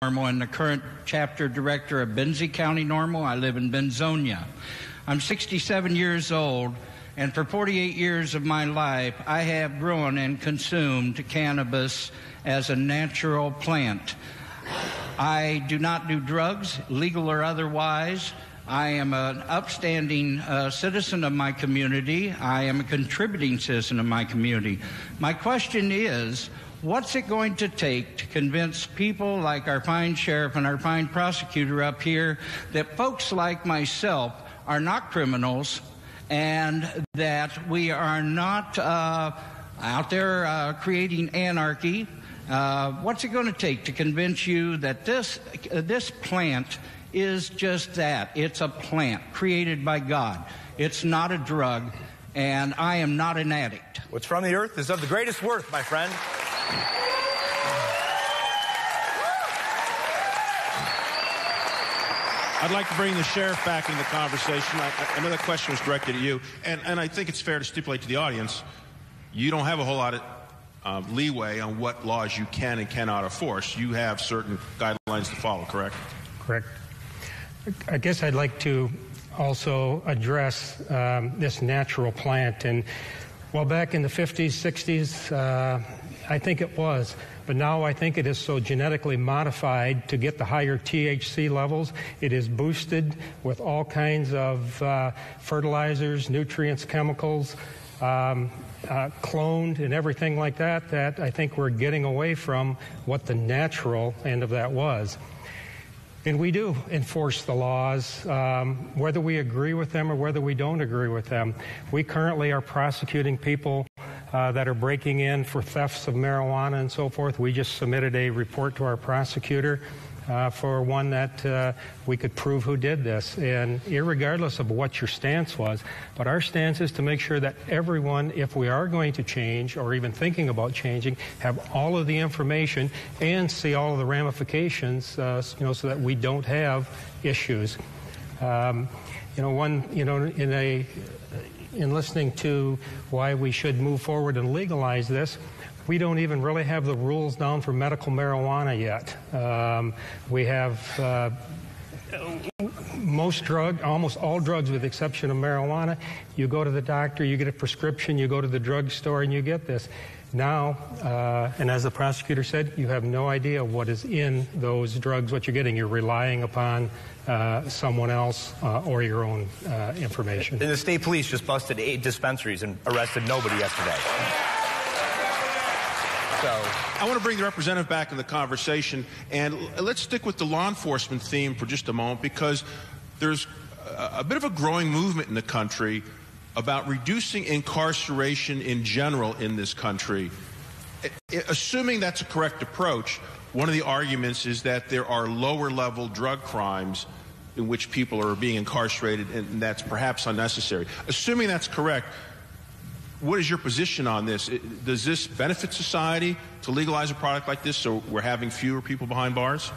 Normal and the current chapter director of Benzie County Normal. I live in Benzonia. I'm 67 years old, and for 48 years of my life, I have grown and consumed cannabis as a natural plant. I do not do drugs, legal or otherwise. I am an upstanding citizen of my community. I am a contributing citizen of my community. My question is, what's it going to take to convince people like our fine sheriff and our fine prosecutor up here that folks like myself are not criminals and that we are not out there creating anarchy? What's it going to take to convince you that this plant is just that? It's a plant created by God. It's not a drug, and I am not an addict. What's from the earth is of the greatest worth, my friend. I'd like to bring the sheriff back into the conversation. I know that question was directed at you, and I think it's fair to stipulate to the audience, you don't have a whole lot of leeway on what laws you can and cannot enforce. You have certain guidelines to follow, correct? Correct. I guess I'd like to also address this natural plant. And well, back in the 50s, 60s, I think it was. But now I think it is so genetically modified to get the higher THC levels. It is boosted with all kinds of fertilizers, nutrients, chemicals, cloned and everything like that, that I think we're getting away from what the natural end of that was. And we do enforce the laws, whether we agree with them or whether we don't agree with them. We currently are prosecuting people that are breaking in for thefts of marijuana and so forth. We just submitted a report to our prosecutor for one that we could prove who did this. And irregardless of what your stance was, but our stance is to make sure that everyone, if we are going to change or even thinking about changing, have all of the information and see all of the ramifications, so that we don't have issues. In listening to why we should move forward and legalize this, we don't even really have the rules down for medical marijuana yet. We have almost all drugs with the exception of marijuana. You go to the doctor, you get a prescription, you go to the drugstore, and you get this. Now, and as the prosecutor said, you have no idea what is in those drugs, what you're getting. You're relying upon someone else or your own information. And the state police just busted 8 dispensaries and arrested nobody yesterday. So I want to bring the representative back in the conversation, and let's stick with the law enforcement theme for just a moment, because there's a bit of a growing movement in the country about reducing incarceration in general in this country. Assuming that's a correct approach, one of the arguments is that there are lower-level drug crimes in which people are being incarcerated, and that's perhaps unnecessary. Assuming that's correct, what is your position on this? Does this benefit society to legalize a product like this so we're having fewer people behind bars?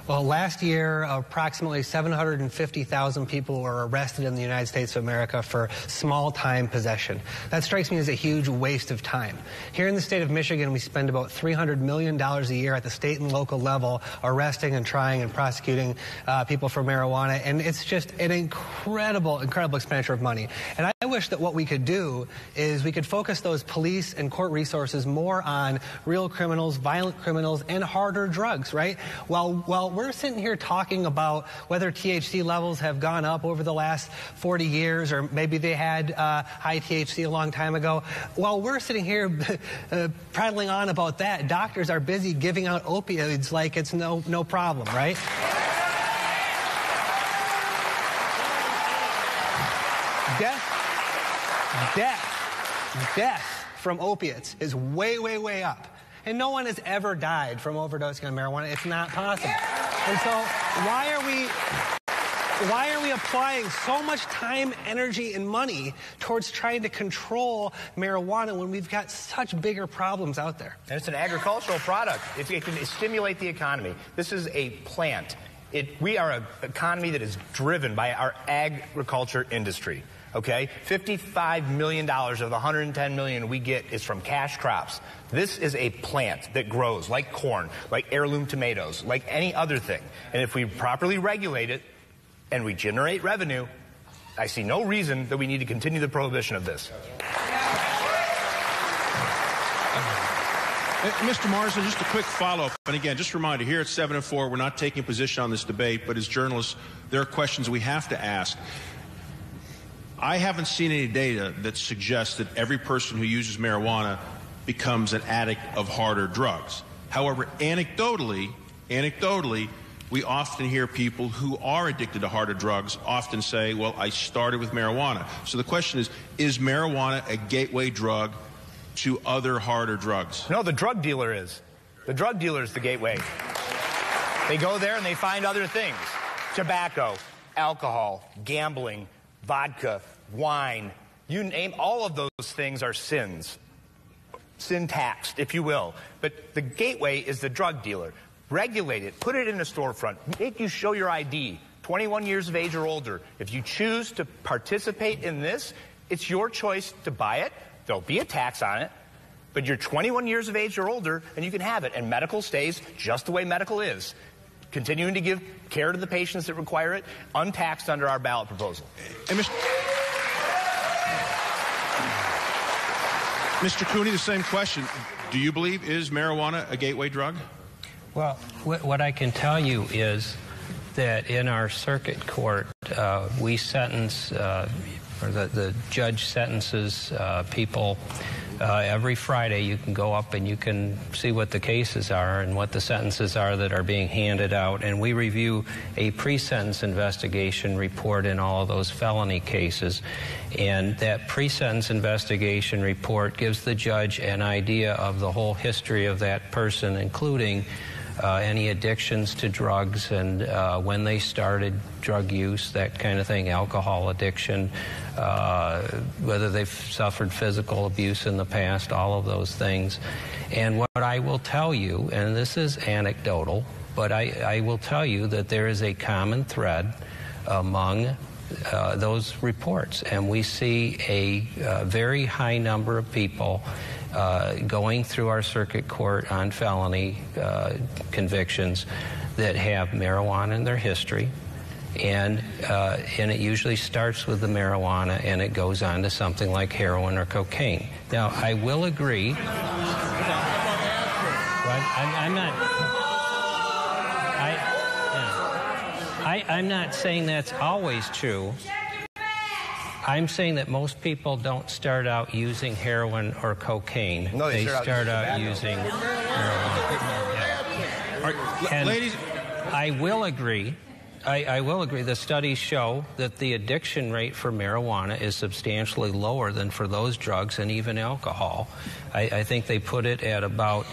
Well, last year, approximately 750,000 people were arrested in the United States of America for small-time possession. That strikes me as a huge waste of time. Here in the state of Michigan, we spend about $300 million a year at the state and local level arresting and trying and prosecuting people for marijuana, and it's just an incredible expenditure of money. And I wish that what we could do is we could focus those police and court resources more on real criminals, violent criminals, and harder drugs, right? While we're sitting here talking about whether THC levels have gone up over the last 40 years, or maybe they had high THC a long time ago. While we're sitting here prattling on about that, doctors are busy giving out opioids like it's no problem, right? Death from opiates is way, way, way up. And no one has ever died from overdosing on marijuana. It's not possible. And so why are we applying so much time, energy, and money towards trying to control marijuana when we've got such bigger problems out there? And it's an agricultural product. It can stimulate the economy. This is a plant. We are an economy that is driven by our agriculture industry. Okay? $55 million of the $110 million we get is from cash crops. This is a plant that grows like corn, like heirloom tomatoes, like any other thing. And if we properly regulate it and we generate revenue, I see no reason that we need to continue the prohibition of this. Mr. Marsden, just a quick follow-up. And again, just a reminder, here at 7 and 4, we're not taking a position on this debate, but as journalists, there are questions we have to ask. I haven't seen any data that suggests that every person who uses marijuana becomes an addict of harder drugs. However, anecdotally, we often hear people who are addicted to harder drugs often say, well, I started with marijuana. So the question is marijuana a gateway drug to other harder drugs? No, the drug dealer is. The drug dealer is the gateway. They go there and they find other things. Tobacco, alcohol, gambling, vodka, wine. You name, all of those things are sins. Sin taxed, if you will. But the gateway is the drug dealer. Regulate it. Put it in a storefront. Make you show your ID. 21 years of age or older. If you choose to participate in this, it's your choice to buy it. There'll be a tax on it, but you're 21 years of age or older, and you can have it. And medical stays just the way medical is, continuing to give care to the patients that require it, untaxed under our ballot proposal. And Mr. Cooney, the same question. Do you believe is marijuana a gateway drug? Well, what I can tell you is that in our circuit court, we sentence or the judge sentences people every Friday. You can go up and you can see what the cases are and what the sentences are that are being handed out. And we review a pre-sentence investigation report in all of those felony cases. And that pre-sentence investigation report gives the judge an idea of the whole history of that person, including any addictions to drugs and when they started drug use, that kind of thing, alcohol addiction, whether they've suffered physical abuse in the past, all of those things. And what I will tell you, and this is anecdotal, but I will tell you that there is a common thread among those reports. And we see a very high number of people going through our circuit court on felony convictions that have marijuana in their history, and it usually starts with the marijuana and it goes on to something like heroin or cocaine. Now, I will agree. I'm not saying that's always true. I'm saying that most people don't start out using heroin or cocaine. No, they start out using heroin. And ladies, I will agree. I will agree. The studies show that the addiction rate for marijuana is substantially lower than for those drugs and even alcohol. I think they put it at about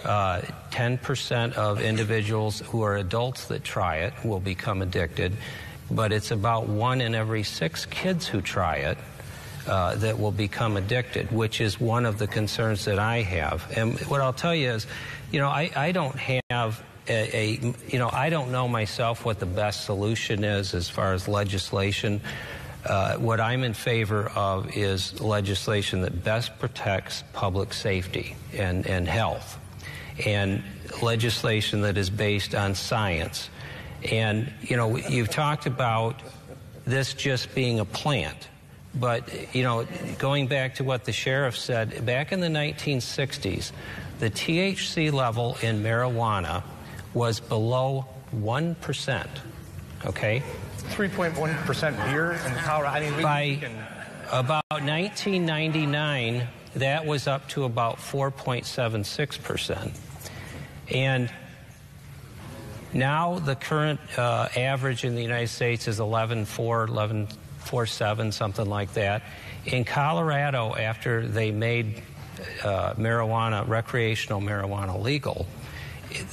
10% of individuals who are adults that try it will become addicted. But it's about 1 in every 6 kids who try it that will become addicted, which is one of the concerns that I have. And what I'll tell you is, I don't have I don't know myself what the best solution is as far as legislation. What I'm in favor of is legislation that best protects public safety and health, and legislation that is based on science. And, you've talked about this just being a plant. But, going back to what the sheriff said, back in the 1960s, the THC level in marijuana was below 1%. Okay? 3.1% beer in Colorado. By about 1999, that was up to about 4.76%. And now the current average in the United States is 11.4, 11.47, something like that. In Colorado, after they made recreational marijuana legal,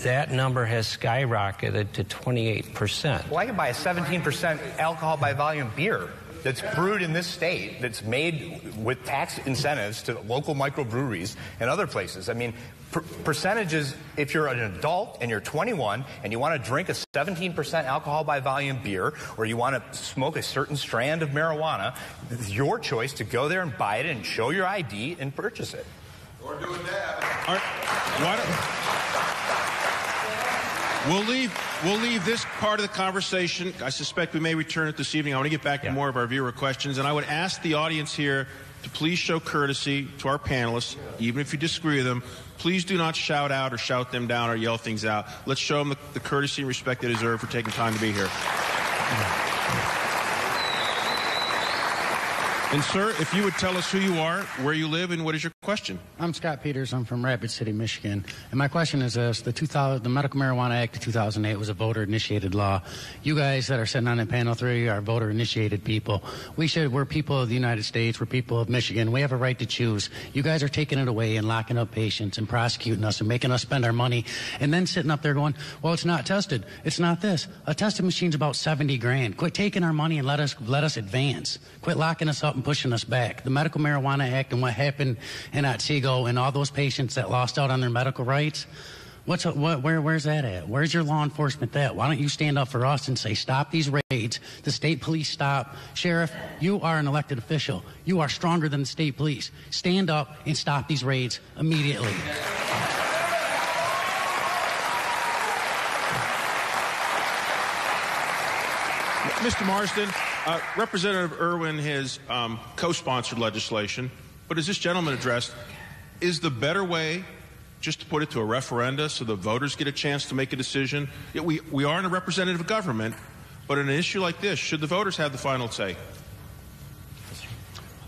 that number has skyrocketed to 28%. Well, I can buy a 17% alcohol by volume beer. that's brewed in this state, that's made with tax incentives to local microbreweries and other places. I mean, percentages, if you're an adult and you're 21 and you want to drink a 17% alcohol by volume beer, or you want to smoke a certain strand of marijuana, it's your choice to go there and buy it and show your ID and purchase it. Or do a dab. We'll leave this part of the conversation. I suspect we may return it this evening. I want to get back to more of our viewer questions, and I would ask the audience here to please show courtesy to our panelists, even if you disagree with them. Please do not shout out or shout them down or yell things out. Let's show them the courtesy and respect they deserve for taking time to be here. And, sir, if you would tell us who you are, where you live, and what is your question? I'm Scott Peters. I'm from Rapid City, Michigan. And my question is this. The Medical Marijuana Act of 2008 was a voter-initiated law. You guys that are sitting on the panel 3 are voter-initiated people. We're people of the United States. We're people of Michigan. We have a right to choose. You guys are taking it away and locking up patients and prosecuting us and making us spend our money and then sitting up there going, well, it's not tested. It's not this. A testing machine's about $70,000. Quit taking our money and let us advance. Quit locking us up and pushing us back. The Medical Marijuana Act and what happened in Otsego and all those patients that lost out on their medical rights, where's that at? Where's your law enforcement at? Why don't you stand up for us and say, stop these raids? The state police stop. Sheriff, you are an elected official. You are stronger than the state police. Stand up and stop these raids immediately. Mr. Marsden, Representative Irwin has co-sponsored legislation, but as this gentleman addressed, is the better way just to put it to a referenda so the voters get a chance to make a decision? We are in a representative government, but in an issue like this, should the voters have the final say?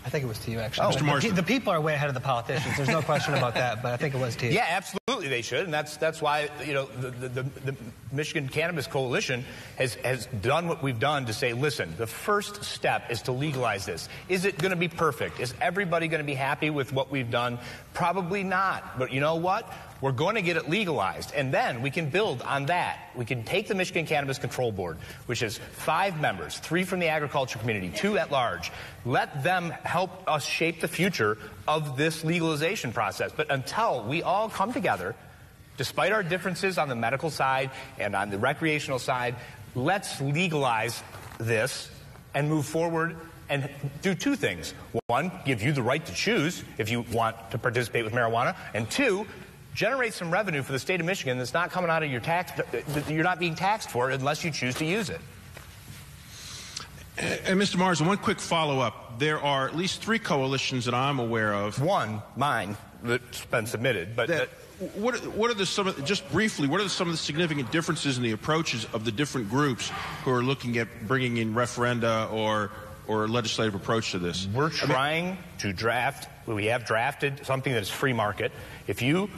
I think it was to you, actually. Mr. Marsden. The people are way ahead of the politicians. There's no question about that, but I think it was to you. Yeah, absolutely they should, and that's why the Michigan Cannabis Coalition has done what we've done to say, listen, the first step is to legalize this. Is it going to be perfect? Is everybody going to be happy with what we've done? Probably not. But you know what? We're going to get it legalized, and then we can build on that. We can take the Michigan Cannabis Control Board, which has 5 members, 3 from the agriculture community, 2 at large. Let them help us shape the future of this legalization process. But until we all come together, despite our differences on the medical side and on the recreational side, let's legalize this and move forward and do 2 things. 1, give you the right to choose if you want to participate with marijuana, and 2, generate some revenue for the state of Michigan that's not coming out of your tax, that you're not being taxed for unless you choose to use it. And Mr. Marsden, one quick follow-up. There are at least 3 coalitions that I'm aware of. One, mine, that's been submitted. But what are some of the significant differences in the approaches of the different groups who are looking at bringing in referenda or legislative approach to this? We're trying to draft. We have drafted something that is free market. If you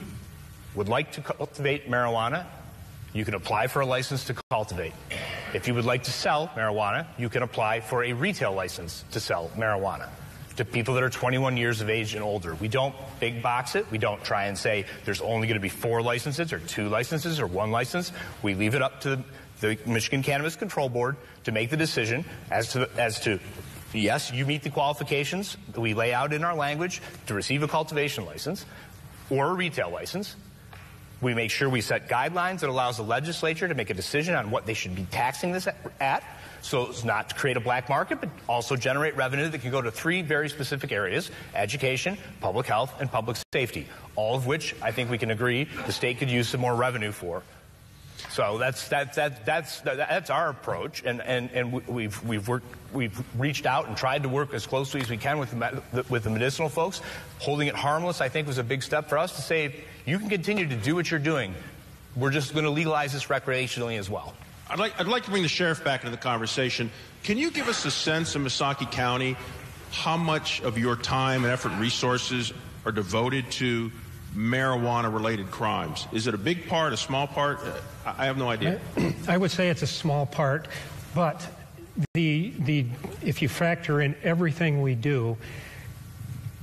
would like to cultivate marijuana, you can apply for a license to cultivate. If you would like to sell marijuana, you can apply for a retail license to sell marijuana to people that are 21 years of age and older. We don't big box it. We don't try and say there's only going to be 4 licenses or 2 licenses or 1 license. We leave it up to the Michigan Cannabis Control Board to make the decision as to yes, you meet the qualifications that we lay out in our language to receive a cultivation license or a retail license. We make sure we set guidelines that allows the legislature to make a decision on what they should be taxing this at, so as not to create a black market, but also generate revenue that can go to 3 very specific areas: education, public health, and public safety, all of which I think we can agree the state could use some more revenue for. So that's our approach, and we've reached out and tried to work as closely as we can with the medicinal folks. Holding it harmless, I think, was a big step for us to say you can continue to do what you're doing. We're just going to legalize this recreationally as well. I'd like to bring the sheriff back into the conversation. Can you give us a sense in Missaukee County how much of your time and effort and resources are devoted to marijuana-related crimes? Is it a big part, a small part? I have no idea. I would say it's a small part, but if you factor in everything we do,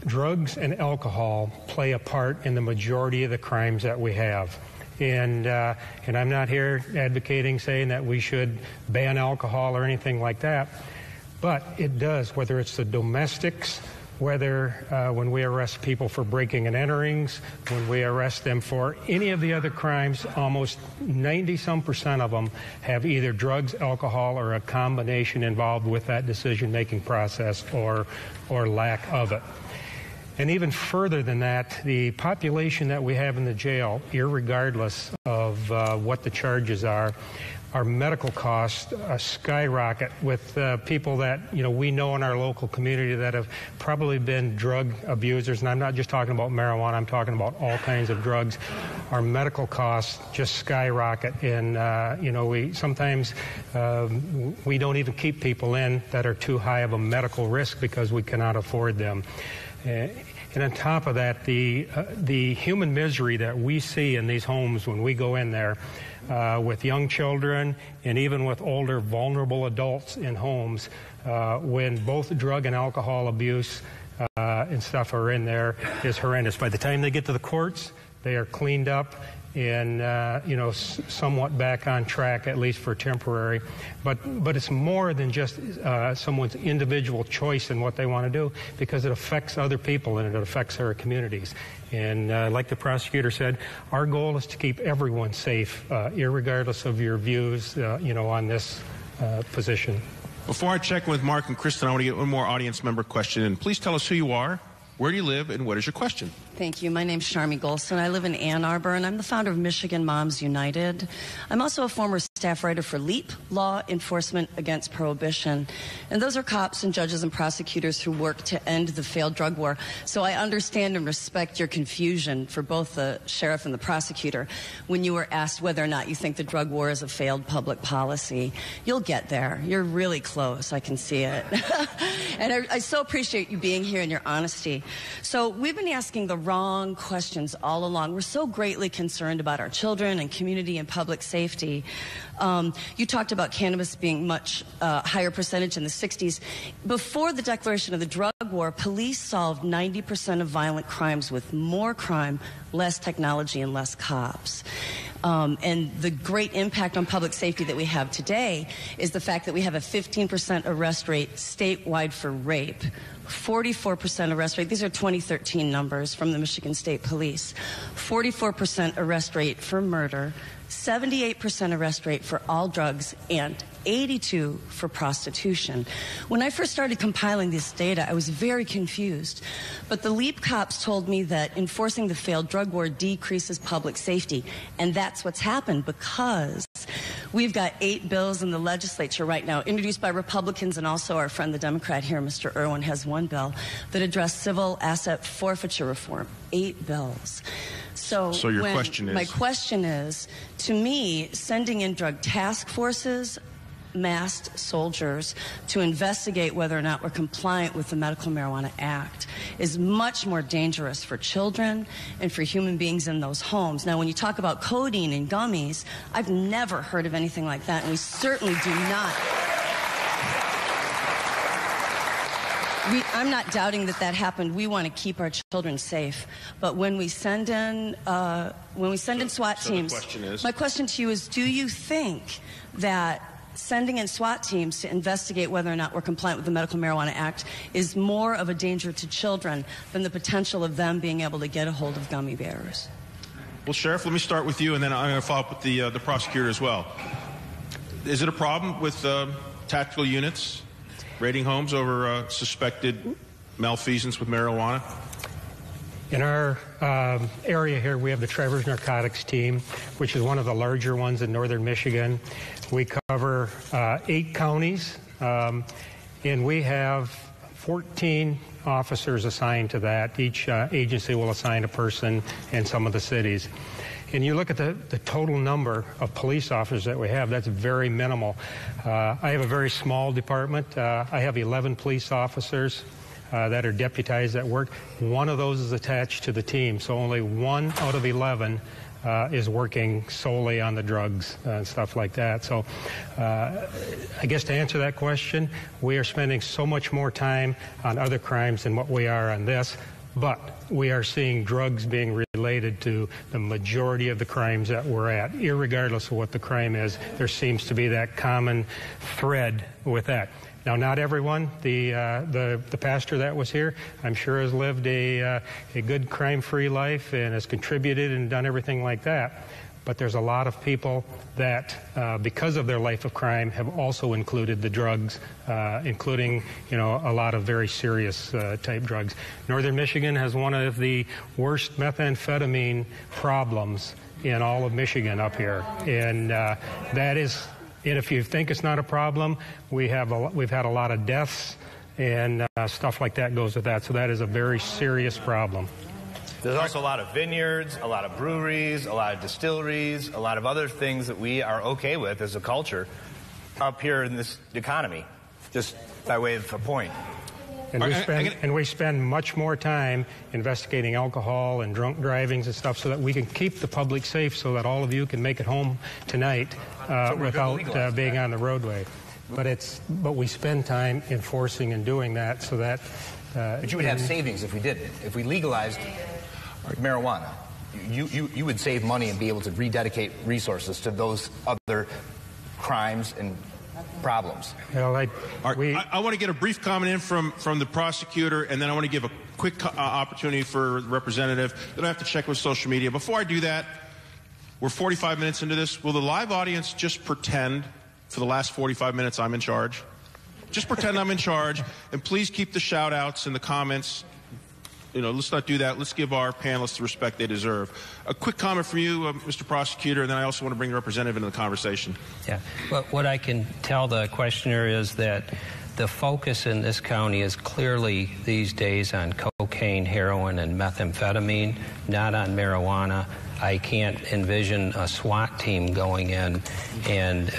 drugs and alcohol play a part in the majority of the crimes that we have. And I'm not here advocating saying that we should ban alcohol or anything like that. But it does, whether it's the domestics, whether when we arrest people for breaking and enterings, when we arrest them for any of the other crimes, almost 90-some% of them have either drugs, alcohol, or a combination involved with that decision-making process or lack of it. And even further than that, the population that we have in the jail, irregardless of what the charges are, our medical costs skyrocket with people that we know in our local community that have probably been drug abusers. And I'm not just talking about marijuana, I'm talking about all kinds of drugs. Our medical costs just skyrocket. And, we sometimes we don't even keep people in that are too high of a medical risk because we cannot afford them. And on top of that, the human misery that we see in these homes when we go in there, with young children and even with older, vulnerable adults in homes, when both drug and alcohol abuse and stuff are in there, is horrendous. By the time they get to the courts, they are cleaned up and somewhat back on track, at least for temporary. But it's more than just someone's individual choice in what they want to do, because it affects other people and it affects our communities. And like the prosecutor said, our goal is to keep everyone safe, irregardless of your views, on this position. Before I check with Mark and Kristen, I want to get one more audience member question in. Please tell us who you are, where do you live, and what is your question? Thank you. My name's Sharmi Golson. I live in Ann Arbor, and I'm the founder of Michigan Moms United. I'm also a former staff writer for LEAP, Law Enforcement Against Prohibition. And those are cops and judges and prosecutors who work to end the failed drug war. So I understand and respect your confusion for both the sheriff and the prosecutor when you were asked whether or not you think the drug war is a failed public policy. You'll get there. You're really close. I can see it. And I so appreciate you being here and your honesty. So we've been asking the wrong questions all along. We're so greatly concerned about our children and community and public safety. You talked about cannabis being much higher percentage in the 60s. Before the declaration of the drug war, police solved 90% of violent crimes with more crime, less technology, and less cops. And the great impact on public safety that we have today is the fact that we have a 15% arrest rate statewide for rape, 44% arrest rate. These are 2013 numbers from the Michigan State Police. 44% arrest rate for murder, 78% arrest rate for all drugs, and 82% for prostitution. When I first started compiling this data, I was very confused. But the LEAP cops told me that enforcing the failed drug war decreases public safety. And that's what's happened, because we've got 8 bills in the legislature right now, introduced by Republicans, and also our friend the Democrat here, Mr. Irwin, has one bill that addressed civil asset forfeiture reform. 8 bills. So your question is? My question is, to me, sending in drug task forces, masked soldiers to investigate whether or not we're compliant with the Medical Marijuana Act is much more dangerous for children and for human beings in those homes. Now, when you talk about codeine and gummies, I've never heard of anything like that, and we certainly do not. I'm not doubting that happened. We want to keep our children safe, but when we send in SWAT teams, my question to you is: do you think that sending in SWAT teams to investigate whether or not we're compliant with the Medical Marijuana Act is more of a danger to children than the potential of them being able to get a hold of gummy bears? Well, Sheriff, let me start with you, and then I'm going to follow up with the prosecutor as well. Is it a problem with tactical units raiding homes over suspected malfeasance with marijuana? In our area here, we have the Travers Narcotics Team, which is one of the larger ones in northern Michigan. We cover 8 counties, and we have 14 officers assigned to that. Each agency will assign a person in some of the cities. And you look at the total number of police officers that we have, that's very minimal. I have a very small department. I have 11 police officers that are deputized at work. One of those is attached to the team, so only 1 out of 11 is working solely on the drugs and stuff like that. So I guess to answer that question, we are spending so much more time on other crimes than what we are on this. But we are seeing drugs being related to the majority of the crimes that we're at. Irregardless of what the crime is, there seems to be that common thread with that. Now, not everyone. The pastor that was here, I'm sure, has lived a good crime-free life and has contributed and done everything like that. But there's a lot of people that, because of their life of crime, have also included the drugs, including, a lot of very serious type drugs. Northern Michigan has one of the worst methamphetamine problems in all of Michigan up here, and that is. And if you think it's not a problem, we've had a lot of deaths and stuff like that goes with that. So that is a very serious problem. There's also a lot of vineyards, a lot of breweries, a lot of distilleries, a lot of other things that we are okay with as a culture up here in this economy, just by way of a point. And we spend much more time investigating alcohol and drunk drivings and stuff so that we can keep the public safe so that all of you can make it home tonight without being on the roadway. But we spend time enforcing and doing that so that... but you would have savings if we did it. If we legalized marijuana, you would save money and be able to rededicate resources to those other crimes and problems. Well, I want to get a brief comment in from the prosecutor, and then I want to give a quick opportunity for the representative. Then I have to check with social media. Before I do that, we're 45 minutes into this. Will the live audience just pretend for the last 45 minutes I'm in charge? Just pretend I'm in charge, and please keep the shout-outs and the comments. Let's not do that. Let's give our panelists the respect they deserve. A quick comment from you, Mr. Prosecutor, and then I also want to bring the representative into the conversation. Yeah. Well, what I can tell the questioner is that the focus in this county is clearly these days on cocaine, heroin, and methamphetamine, not on marijuana. I can't envision a SWAT team going in and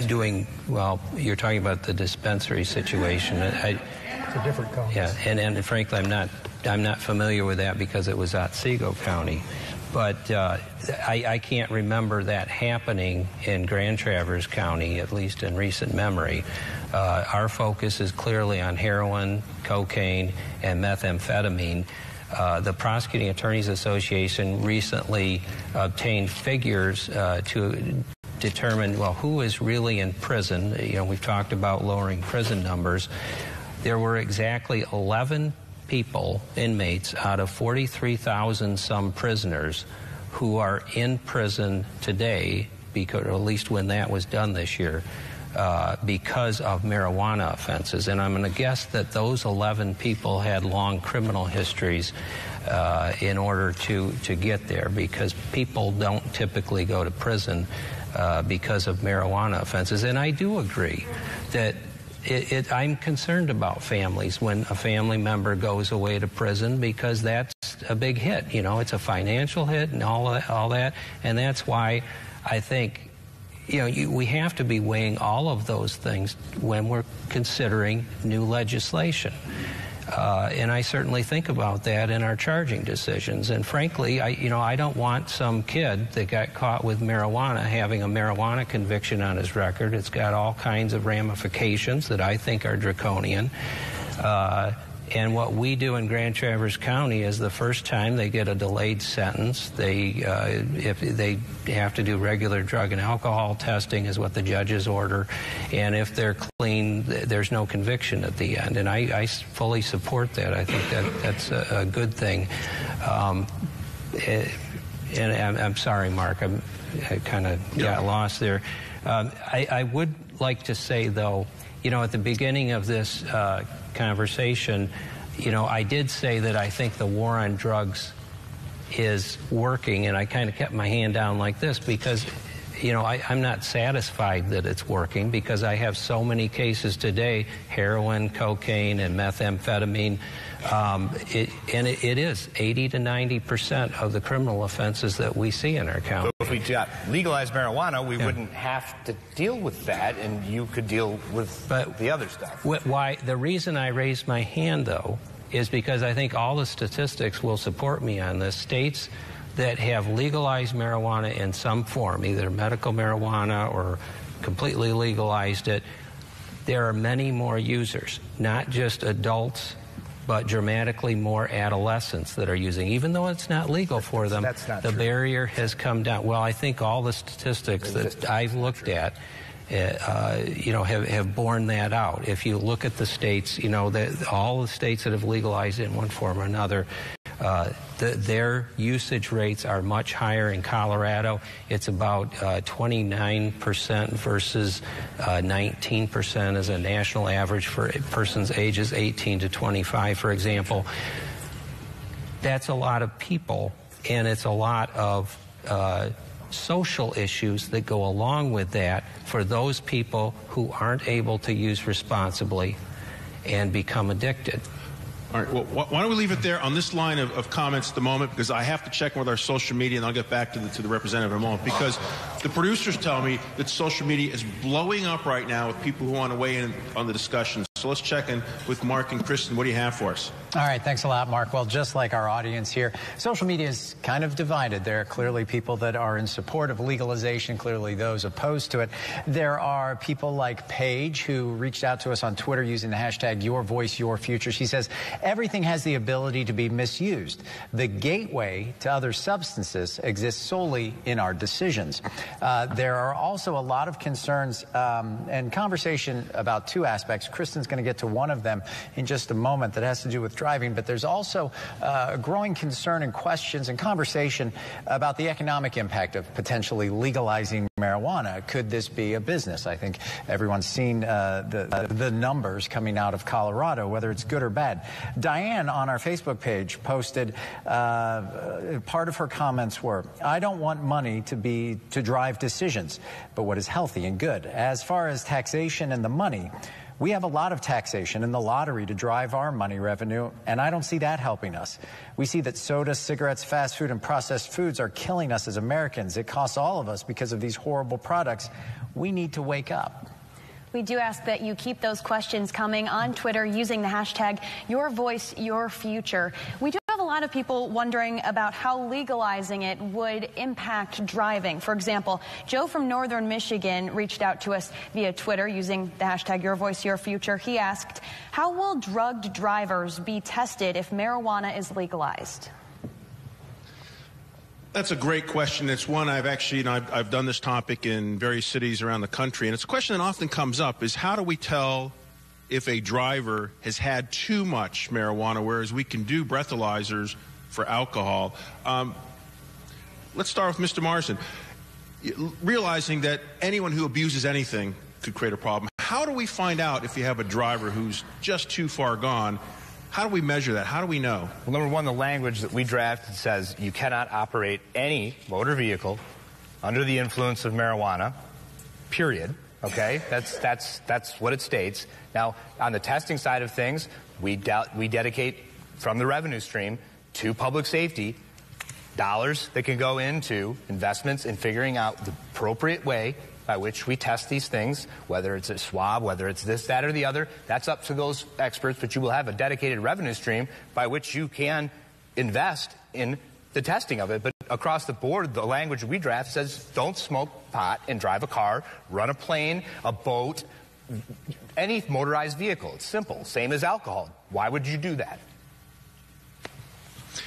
doing, well, you're talking about the dispensary situation. It's a different county. Yeah, and frankly, I'm not familiar with that because it was Otsego County. But I can't remember that happening in Grand Traverse County, at least in recent memory. Our focus is clearly on heroin, cocaine, and methamphetamine. The Prosecuting Attorneys Association recently obtained figures to determine, well, who is really in prison. We've talked about lowering prison numbers. There were exactly 11 people, inmates, out of 43,000 some prisoners who are in prison today, because, or at least when that was done this year, because of marijuana offenses. And I'm going to guess that those 11 people had long criminal histories in order to get there, because people don't typically go to prison because of marijuana offenses. And I do agree that I'm concerned about families when a family member goes away to prison, because that's a big hit. It's a financial hit and all that. And that's why I think, we have to be weighing all of those things when we're considering new legislation. And I certainly think about that in our charging decisions. And frankly, I don't want some kid that got caught with marijuana having a marijuana conviction on his record. It's got all kinds of ramifications that I think are draconian. And what we do in Grand Traverse County is the first time they get a delayed sentence, if they have to do regular drug and alcohol testing is what the judges order. And if they're clean, there's no conviction at the end. And I fully support that. I think that's a good thing. And I'm sorry, Mark, I kind of got lost there. I would like to say, though, at the beginning of this conversation, I did say that I think the war on drugs is working, and I kind of kept my hand down like this because, I'm not satisfied that it's working, because I have so many cases today, heroin, cocaine, and methamphetamine. It is 80 to 90% of the criminal offenses that we see in our county. But if we got legalized marijuana, we wouldn't have to deal with that, and you could deal with the other stuff. Why? The reason I raised my hand, though, is because I think all the statistics will support me on this. States that have legalized marijuana in some form, either medical marijuana or completely legalized it, there are many more users, not just adults, but dramatically more adolescents that are using. Even though it's not legal for them, the barrier has come down. Well, I think all the statistics that I've looked at have borne that out. If you look at the states, all the states that have legalized it in one form or another, their usage rates are much higher. In Colorado, it's about 29% versus 19% as a national average for persons ages 18 to 25, for example. That's a lot of people, and it's a lot of social issues that go along with that for those people who aren't able to use responsibly and become addicted. All right, well, why don't we leave it there on this line of comments at the moment, because I have to check with our social media, and I'll get back to the representative in a moment, because the producers tell me that social media is blowing up right now with people who want to weigh in on the discussion. So let's check in with Mark and Kristen. What do you have for us? All right, thanks a lot, Mark. Well, just like our audience here, social media is kind of divided. There are clearly people that are in support of legalization, clearly those opposed to it. There are people like Paige, who reached out to us on Twitter using the hashtag #YourVoiceYourFuture. She says, everything has the ability to be misused. The gateway to other substances exists solely in our decisions. There are also a lot of concerns and conversation about two aspects. Kristen's going to get to one of them in just a moment that has to do with driving, but there's also a growing concern and questions and conversation about the economic impact of potentially legalizing marijuana. Could this be a business? I think everyone's seen the numbers coming out of Colorado, whether it's good or bad. Diane on our Facebook page posted part of her comments were, I don't want money to drive decisions, but what is healthy and good. As far as taxation and the money, we have a lot of taxation in the lottery to drive our money revenue, and I don't see that helping us. We see that soda, cigarettes, fast food, and processed foods are killing us as Americans. It costs all of us because of these horrible products. We need to wake up. We do ask that you keep those questions coming on Twitter using the hashtag #YourVoiceYourFuture. We do have a lot of people wondering about how legalizing it would impact driving. For example, Joe from Northern Michigan reached out to us via Twitter using the hashtag #YourVoiceYourFuture. He asked, how will drugged drivers be tested if marijuana is legalized? That's a great question. It's one I've actually, I've done this topic in various cities around the country, and it's a question that often comes up is how do we tell if a driver has had too much marijuana, whereas we can do breathalyzers for alcohol. Let's start with Mr. Morrison. Realizing that anyone who abuses anything could create a problem, how do we find out if you have a driver who's just too far gone? How do we measure that? How do we know? Well, number one, the language that we drafted says you cannot operate any motor vehicle under the influence of marijuana, period. Okay? That's what it states. Now, on the testing side of things, we dedicate from the revenue stream to public safety dollars that can go into investments in figuring out the appropriate way by which we test these things, whether it's a swab, whether it's this, that, or the other. That's up to those experts, but you will have a dedicated revenue stream by which you can invest in the testing of it. But across the board, the language we draft says don't smoke pot and drive a car, run a plane, a boat, any motorized vehicle. It's simple. Same as alcohol. Why would you do that?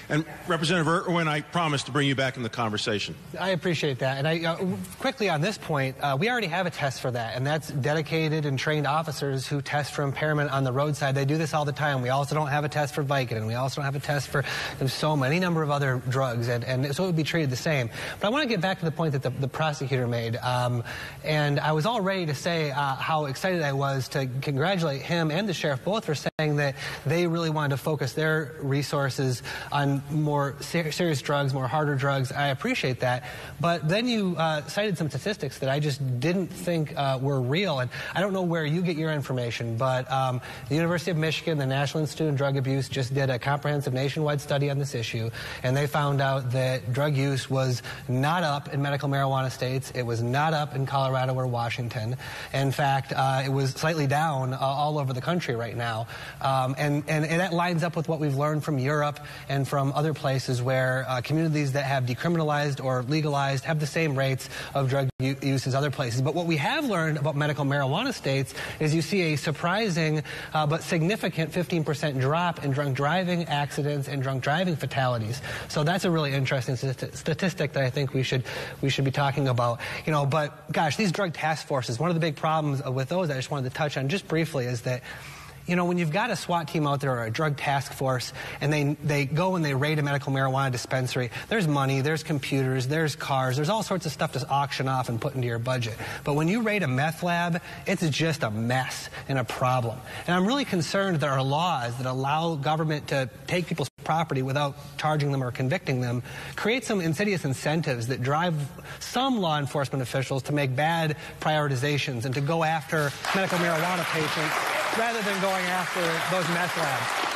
And Representative Irwin, I promised to bring you back in the conversation. I appreciate that. And quickly on this point, we already have a test for that, and that's dedicated and trained officers who test for impairment on the roadside. They do this all the time. We also don't have a test for Vicodin. We also don't have a test for so many number of other drugs, and so it would be treated the same. But I want to get back to the point that the prosecutor made. And I was all ready to say how excited I was to congratulate him and the sheriff both for saying that they really wanted to focus their resources on more serious drugs, more harder drugs. I appreciate that. But then you cited some statistics that I just didn't think were real. And I don't know where you get your information, but the University of Michigan, the National Institute on Drug Abuse, just did a comprehensive nationwide study on this issue. And they found out that drug use was not up in medical marijuana states. It was not up in Colorado or Washington. In fact, it was slightly down all over the country right now. And that lines up with what we've learned from Europe and from from other places where communities that have decriminalized or legalized have the same rates of drug use as other places. But what we have learned about medical marijuana states is you see a surprising but significant 15% drop in drunk driving accidents and drunk driving fatalities. So that's a really interesting statistic that I think we should be talking about. You know, but gosh, these drug task forces, one of the big problems with those I just wanted to touch on just briefly is that, you know, when you've got a SWAT team out there or a drug task force and they go and they raid a medical marijuana dispensary, there's money, there's computers, there's cars, there's all sorts of stuff to auction off and put into your budget. But when you raid a meth lab, it's just a mess and a problem. And I'm really concerned that there are laws that allow government to take people's property without charging them or convicting them, create some insidious incentives that drive some law enforcement officials to make bad prioritizations and to go after medical marijuana patients rather than going after those meth labs.